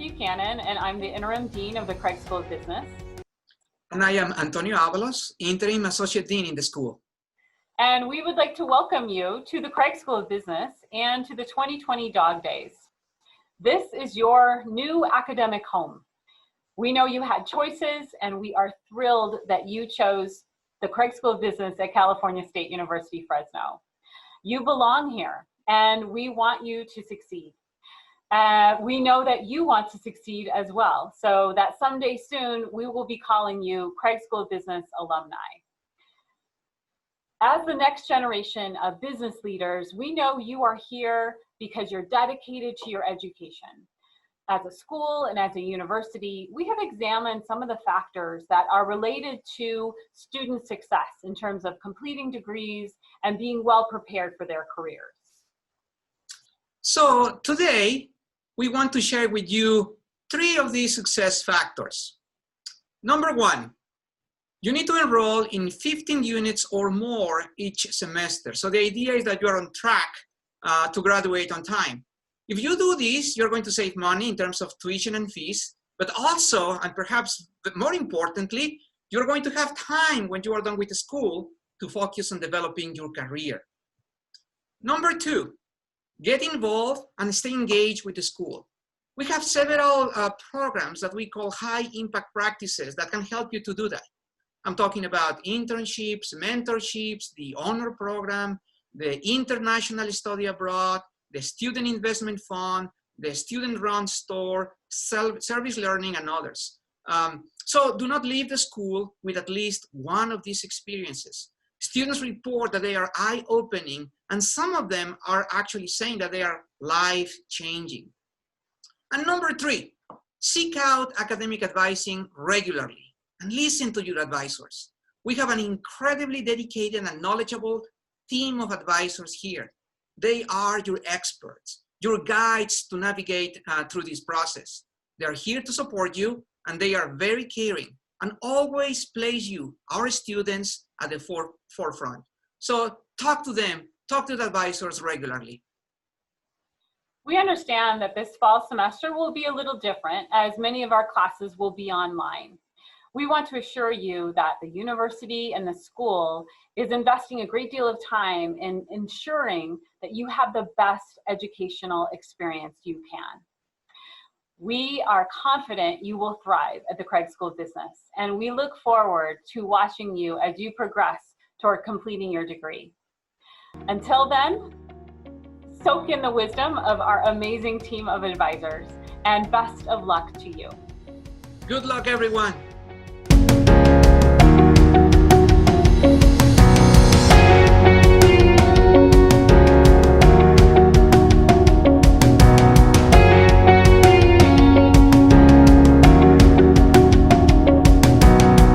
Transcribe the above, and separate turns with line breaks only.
Buchanan, and I'm the Interim Dean of the Craig School of Business.
And I am Antonio Avalos, Interim Associate Dean in the school.
And we would like to welcome you to the Craig School of Business and to the 2020 Dog Days. This is your new academic home. We know you had choices, and we are thrilled that you chose the Craig School of Business at California State University, Fresno. You belong here, and we want you to succeed. We know that you want to succeed as well, so that someday soon we will be calling you Craig School of Business alumni. As the next generation of business leaders, we know you are here because you're dedicated to your education. As a school and as a university, we have examined some of the factors that are related to student success in terms of completing degrees and being well prepared for their careers.
So today, we want to share with you 3 of these success factors. Number 1, you need to enroll in 15 units or more each semester. So the idea is that you are on track to graduate on time. If you do this, you're going to save money in terms of tuition and fees, but also, and perhaps more importantly, you're going to have time when you are done with the school to focus on developing your career. Number 2, get involved and stay engaged with the school. We have several programs that we call high impact practices that can help you to do that. I'm talking about internships, mentorships, the honor program, the international study abroad, the student investment fund, the student-run store, service learning, and others. So do not leave the school with at least one of these experiences. Students report that they are eye-opening, and some of them are actually saying that they are life-changing. And number 3, seek out academic advising regularly and listen to your advisors. We have an incredibly dedicated and knowledgeable team of advisors here. They are your experts, your guides to navigate through this process. They are here to support you, and they are very caring and always place you, our students, at the forefront. So talk to them, talk to the advisors regularly.
We understand that this fall semester will be a little different, as many of our classes will be online. We want to assure you that the university and the school is investing a great deal of time in ensuring that you have the best educational experience you can. We are confident you will thrive at the Craig School of Business, and we look forward to watching you as you progress toward completing your degree. Until then, soak in the wisdom of our amazing team of advisors, and best of luck to you.
Good luck, everyone.